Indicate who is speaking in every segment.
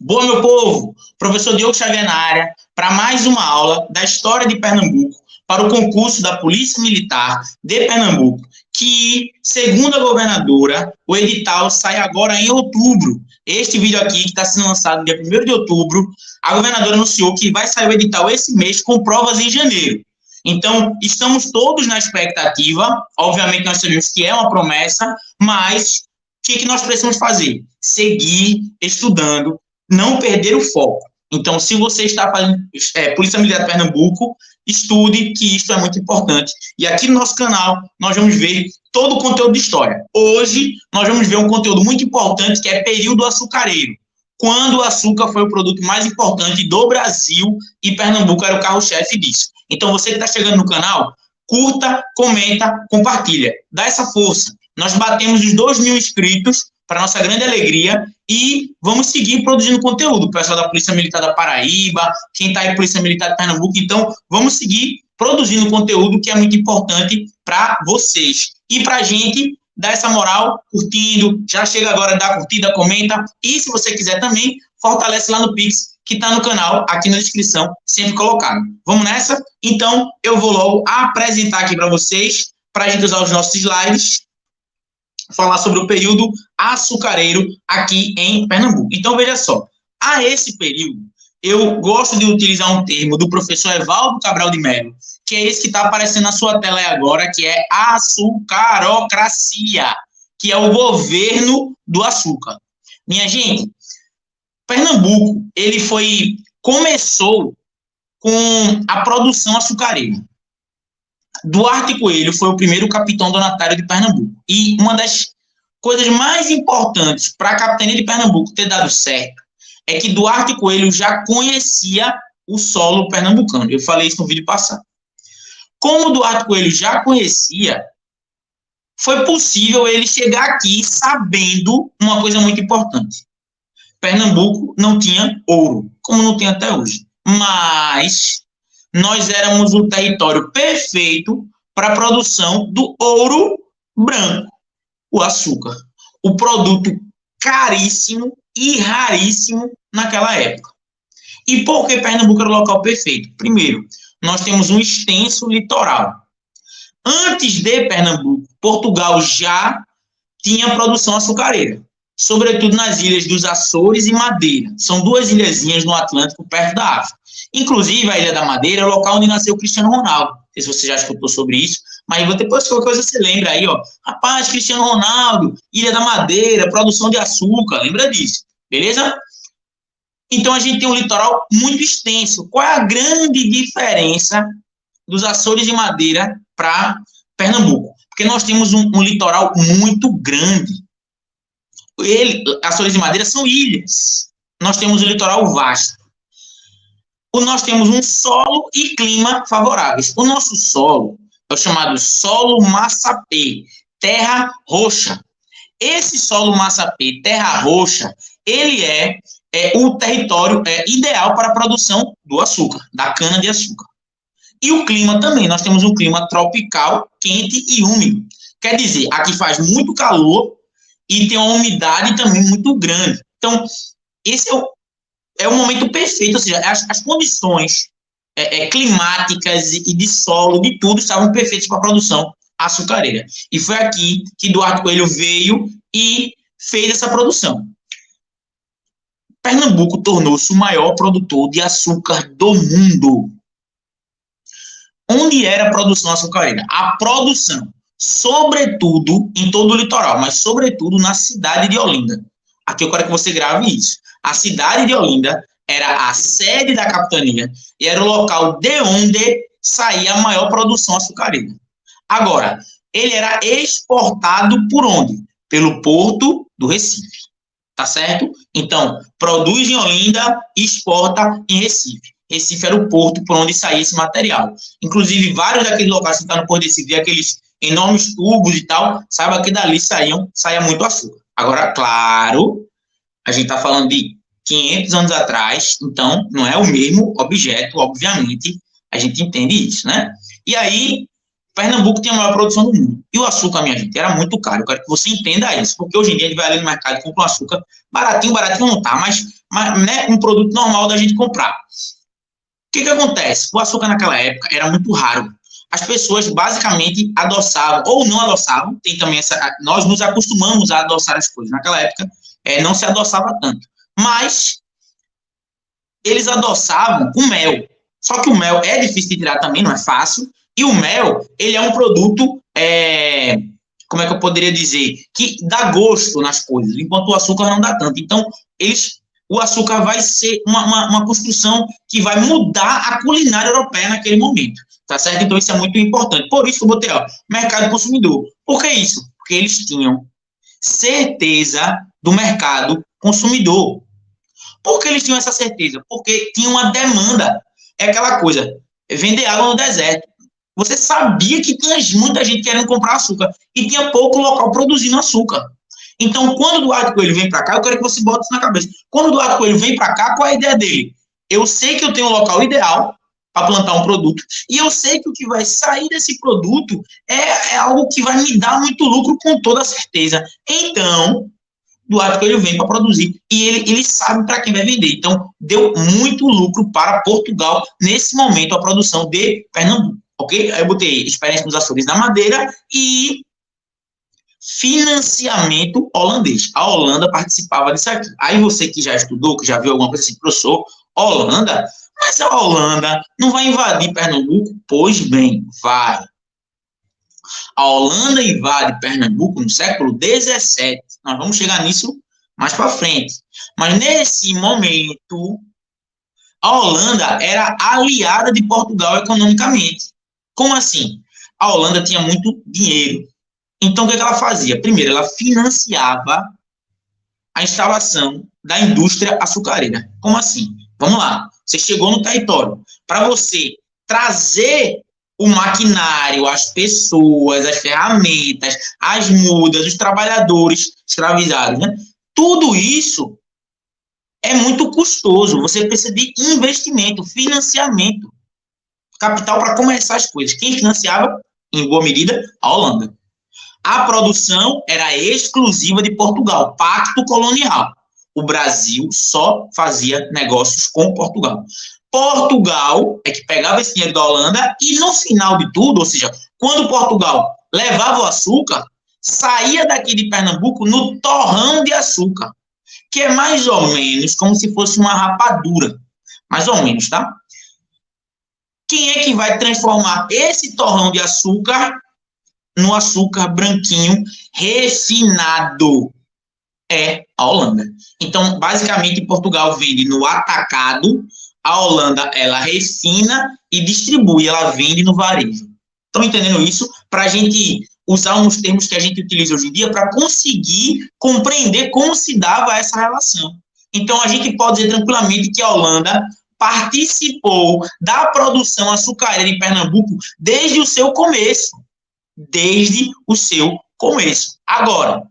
Speaker 1: Boa, meu povo! Professor Diogo Xavier na área para mais uma aula da história de Pernambuco para o concurso da Polícia Militar de Pernambuco, que, segundo a governadora, o edital sai agora em outubro. Este vídeo aqui, que está sendo lançado no dia 1º de outubro, a governadora anunciou que vai sair o edital esse mês com provas em janeiro. Então, estamos todos na expectativa. Obviamente, nós sabemos que é uma promessa, mas o que nós precisamos fazer? Seguir estudando, não perder o foco. Então, se você está fazendo Polícia Militar de Pernambuco, estude, que isso é muito importante. E aqui no nosso canal, nós vamos ver todo o conteúdo de história. Hoje, nós vamos ver um conteúdo muito importante, que é período açucareiro. Quando o açúcar foi o produto mais importante do Brasil e Pernambuco era o carro-chefe disso. Então, você que está chegando no canal, curta, comenta, compartilha. Dá essa força. Nós batemos os 2.000 inscritos, para nossa grande alegria, e vamos seguir produzindo conteúdo. O pessoal da Polícia Militar da Paraíba, quem está aí, Polícia Militar de Pernambuco, então vamos seguir produzindo conteúdo que é muito importante para vocês. E para a gente dar essa moral, curtindo, já chega agora, dá curtida, comenta, e se você quiser também, fortalece lá no Pix, que está no canal, aqui na descrição, sempre colocado. Vamos nessa? Então, eu vou logo apresentar aqui para vocês, para a gente usar os nossos slides, falar sobre o período açucareiro aqui em Pernambuco. Então, veja só, a esse período, eu gosto de utilizar um termo do professor Evaldo Cabral de Mello, que é esse que está aparecendo na sua tela aí agora, que é a açucarocracia, que é o governo do açúcar. Minha gente, Pernambuco, começou com a produção açucareira. Duarte Coelho foi o primeiro capitão donatário de Pernambuco. E uma das coisas mais importantes para a capitania de Pernambuco ter dado certo é que Duarte Coelho já conhecia o solo pernambucano. Eu falei isso no vídeo passado. Como Duarte Coelho já conhecia, foi possível ele chegar aqui sabendo uma coisa muito importante. Pernambuco não tinha ouro, como não tem até hoje. Mas nós éramos o território perfeito para a produção do ouro branco, o açúcar. O produto caríssimo e raríssimo naquela época. E por que Pernambuco era o local perfeito? Primeiro, nós temos um extenso litoral. Antes de Pernambuco, Portugal já tinha produção açucareira, sobretudo nas ilhas dos Açores e Madeira. São duas ilhazinhas no Atlântico, perto da África. Inclusive, a Ilha da Madeira é o local onde nasceu o Cristiano Ronaldo. Não sei se você já escutou sobre isso, mas depois qualquer coisa você lembra aí, ó. Rapaz, Cristiano Ronaldo, Ilha da Madeira, produção de açúcar, lembra disso, beleza? Então, a gente tem um litoral muito extenso. Qual é a grande diferença dos Açores e Madeira para Pernambuco? Porque nós temos um litoral muito grande. Açores e Madeira são ilhas. Nós temos um litoral vasto. Nós temos um solo e clima favoráveis. O nosso solo é o chamado solo massapê, terra roxa. Esse solo massapê, terra roxa, ele é o território ideal para a produção do açúcar, da cana-de-açúcar. E o clima também, nós temos um clima tropical, quente e úmido. Quer dizer, aqui faz muito calor e tem uma umidade também muito grande. Então, esse é o momento perfeito, ou seja, as condições climáticas e de solo, de tudo, estavam perfeitas para a produção açucareira. E foi aqui que Duarte Coelho veio e fez essa produção. Pernambuco tornou-se o maior produtor de açúcar do mundo. Onde era a produção açucareira? A produção, sobretudo em todo o litoral, mas sobretudo na cidade de Olinda. Aqui eu quero que você grave isso. A cidade de Olinda era a sede da capitania e era o local de onde saía a maior produção açucareira. Agora, ele era exportado por onde? Pelo Porto do Recife. Tá certo? Então, produz em Olinda e exporta em Recife. Recife era o porto por onde saía esse material. Inclusive, vários daqueles locais que estão no Porto de Recife, aqueles enormes tubos e tal, saiba que dali saía muito açúcar. Agora, claro, a gente está falando de 500 anos atrás, então não é o mesmo objeto, obviamente, a gente entende isso, né? E aí, Pernambuco tem a maior produção do mundo. E o açúcar, minha gente, era muito caro. Eu quero que você entenda isso, porque hoje em dia a gente vai ali no mercado e compra um açúcar baratinho, baratinho não tá, mas mas, né, um produto normal da gente comprar. O que acontece? O açúcar naquela época era muito raro. As pessoas basicamente adoçavam ou não adoçavam. Tem também nós nos acostumamos a adoçar as coisas. Naquela época não se adoçava tanto. Mas eles adoçavam com mel. Só que o mel é difícil de tirar também, não é fácil. E o mel, ele é um produto, como é que eu poderia dizer? Que dá gosto nas coisas, enquanto o açúcar não dá tanto. Então, o açúcar vai ser uma construção que vai mudar a culinária europeia naquele momento, tá certo? Então, isso é muito importante. Por isso, eu botei, mercado consumidor. Por que isso? Porque eles tinham certeza do mercado consumidor. Por que eles tinham essa certeza? Porque tinha uma demanda. É aquela coisa, vender água no deserto. Você sabia que tinha muita gente querendo comprar açúcar e tinha pouco local produzindo açúcar. Então, quando o Eduardo Coelho vem para cá, eu quero que você bote isso na cabeça. Quando o Eduardo Coelho vem para cá, qual é a ideia dele? Eu sei que eu tenho um local ideal para plantar um produto e eu sei que o que vai sair desse produto é algo que vai me dar muito lucro com toda certeza. Então, Eduardo Coelho vem para produzir e ele sabe para quem vai vender. Então, deu muito lucro para Portugal nesse momento a produção de Pernambuco, ok? Aí eu botei experiência nos Açores da Madeira e financiamento holandês. A Holanda participava disso aqui. Aí você que já estudou, que já viu alguma coisa assim, professor, Holanda, mas a Holanda não vai invadir Pernambuco? Pois bem, vai. A Holanda invade Pernambuco no século XVII. Nós vamos chegar nisso mais para frente. Mas nesse momento, a Holanda era aliada de Portugal economicamente. Como assim? A Holanda tinha muito dinheiro. Então, o que ela fazia? Primeiro, ela financiava a instalação da indústria açucareira. Como assim? Vamos lá. Você chegou no território. Para você trazer o maquinário, as pessoas, as ferramentas, as mudas, os trabalhadores escravizados, né? Tudo isso é muito custoso. Você precisa de investimento, financiamento, capital para começar as coisas. Quem financiava, em boa medida, a Holanda. A produção era exclusiva de Portugal, pacto colonial. O Brasil só fazia negócios com Portugal. Portugal é que pegava esse dinheiro da Holanda e no final de tudo, ou seja, quando Portugal levava o açúcar, saía daqui de Pernambuco no torrão de açúcar, que é mais ou menos como se fosse uma rapadura. Mais ou menos, tá? Quem é que vai transformar esse torrão de açúcar no açúcar branquinho refinado? É a Holanda. Então, basicamente, Portugal vende no atacado, a Holanda, ela refina e distribui, ela vende no varejo. Estão entendendo isso? Para a gente usar uns termos que a gente utiliza hoje em dia para conseguir compreender como se dava essa relação. Então, a gente pode dizer tranquilamente que a Holanda participou da produção açucareira em Pernambuco desde o seu começo. Desde o seu começo. Agora,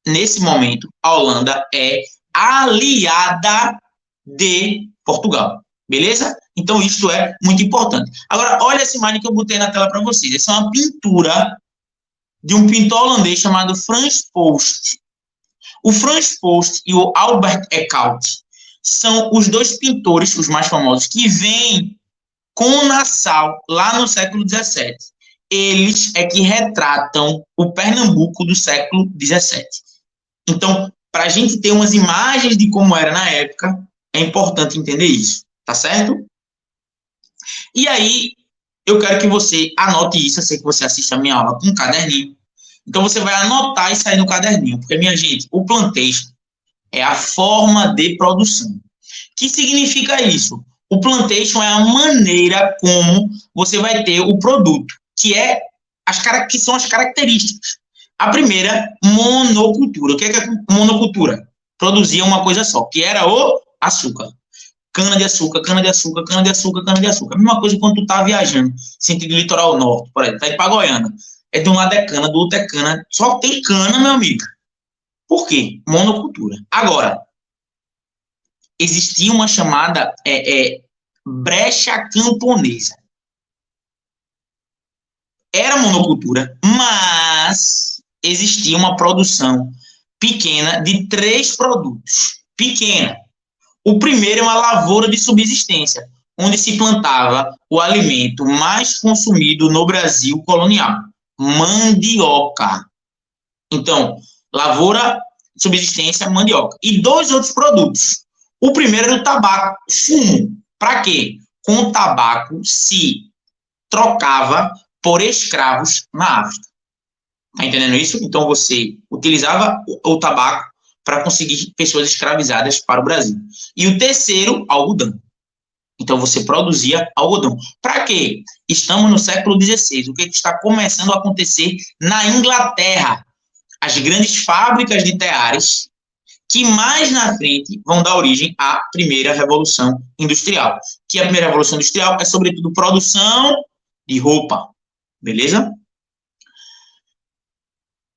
Speaker 1: nesse momento, a Holanda é aliada de Portugal. Beleza? Então, isso é muito importante. Agora, olha essa imagem que eu botei na tela para vocês. Essa é uma pintura de um pintor holandês chamado Frans Post. O Frans Post e o Albert Eckhout são os dois pintores, os mais famosos, que vêm com Nassau lá no século XVII. Eles é que retratam o Pernambuco do século XVII. Então, para a gente ter umas imagens de como era na época, é importante entender isso, tá certo? E aí, eu quero que você anote isso, eu sei que você assiste a minha aula com um caderninho. Então, você vai anotar isso aí no caderninho, porque, minha gente, o plantation é a forma de produção. O que significa isso? O plantation é a maneira como você vai ter o produto, que são as características. A primeira, monocultura. O que é monocultura? Produzia uma coisa só, que era o açúcar. Cana-de-açúcar, cana-de-açúcar, cana-de-açúcar, cana-de-açúcar. A mesma coisa quando tu tá viajando, sentido litoral norte, por exemplo, tá indo pra Goiânia. De um lado é cana, do outro é cana. Só tem cana, meu amigo. Por quê? Monocultura. Agora, existia uma chamada brecha camponesa. Era monocultura, mas existia uma produção pequena de 3 produtos. Pequena. O primeiro é uma lavoura de subsistência, onde se plantava o alimento mais consumido no Brasil colonial, mandioca. Então, lavoura, subsistência, mandioca. E dois outros produtos. O primeiro era o tabaco, fumo. Para quê? Com o tabaco se trocava por escravos na África. Tá entendendo isso? Então, você utilizava o tabaco para conseguir pessoas escravizadas para o Brasil. E o terceiro, algodão. Então, você produzia algodão. Para quê? Estamos no século XVI. O que está começando a acontecer na Inglaterra? As grandes fábricas de teares, que mais na frente vão dar origem à primeira Revolução Industrial. Que a primeira Revolução Industrial é, sobretudo, produção de roupa. Beleza?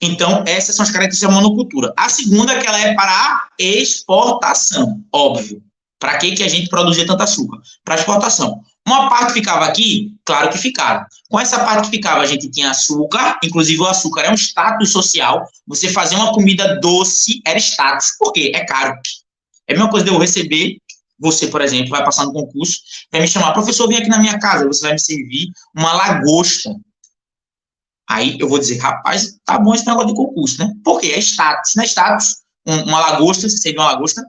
Speaker 1: Então, essas são as características da monocultura. A segunda é que ela é para a exportação, óbvio. Para que a gente produzia tanto açúcar? Para exportação. Uma parte ficava aqui? Claro que ficava. Com essa parte que ficava, a gente tinha açúcar, inclusive o açúcar é um status social. Você fazer uma comida doce era status. Por quê? É caro. É a mesma coisa de eu receber, você, por exemplo, vai passar no concurso, vai me chamar, professor, vem aqui na minha casa, você vai me servir uma lagosta. Aí eu vou dizer, rapaz, tá bom esse negócio de concurso, né? Por quê? É status. Não é status, uma lagosta, você servir uma lagosta,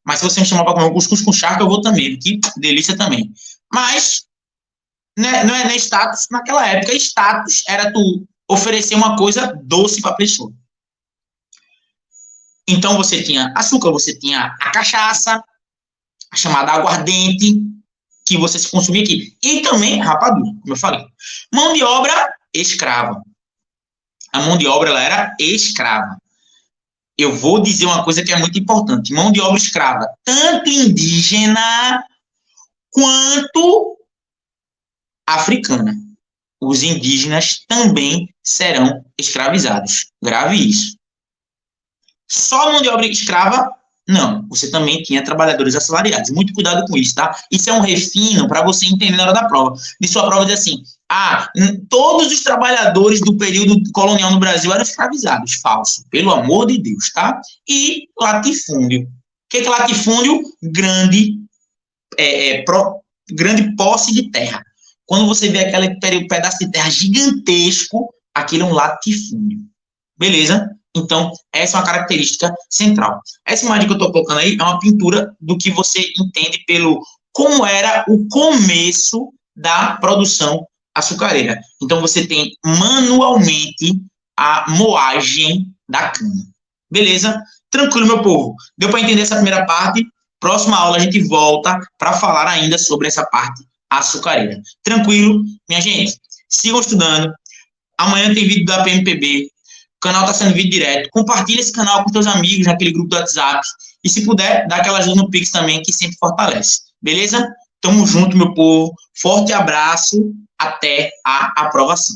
Speaker 1: mas se você me chamar para comer um cuscuz com charque, eu vou também, que delícia também. Mas né, não é status naquela época. Status era tu oferecer uma coisa doce para a pessoa. Então você tinha açúcar, você tinha a cachaça, a chamada aguardente, que você se consumia aqui. E também rapadura, como eu falei. Mão de obra escrava. A mão de obra ela era escrava. Eu vou dizer uma coisa que é muito importante. Mão de obra escrava, tanto indígena quanto africana. Os indígenas também serão escravizados. Grave isso. Só mão de obra escrava? Não. Você também tinha trabalhadores assalariados. Muito cuidado com isso, tá? Isso é um refino para você entender na hora da prova. De sua prova diz assim, todos os trabalhadores do período colonial no Brasil eram escravizados. Falso. Pelo amor de Deus, tá? E latifúndio. O que é latifúndio? Grande posse de terra. Quando você vê aquele pedaço de terra gigantesco, aquilo é um latifúndio. Beleza? Então, essa é uma característica central. Essa imagem que eu estou colocando aí é uma pintura do que você entende pelo como era o começo da produção açucareira. Então, você tem manualmente a moagem da cana. Beleza? Tranquilo, meu povo. Deu para entender essa primeira parte? Próxima aula a gente volta para falar ainda sobre essa parte açucareira. Tranquilo? Minha gente, sigam estudando. Amanhã tem vídeo da PMPB. O canal está sendo vídeo direto. Compartilha esse canal com seus amigos naquele grupo do WhatsApp. E se puder, dá aquela ajuda no Pix também, que sempre fortalece. Beleza? Tamo junto, meu povo. Forte abraço. Até a aprovação.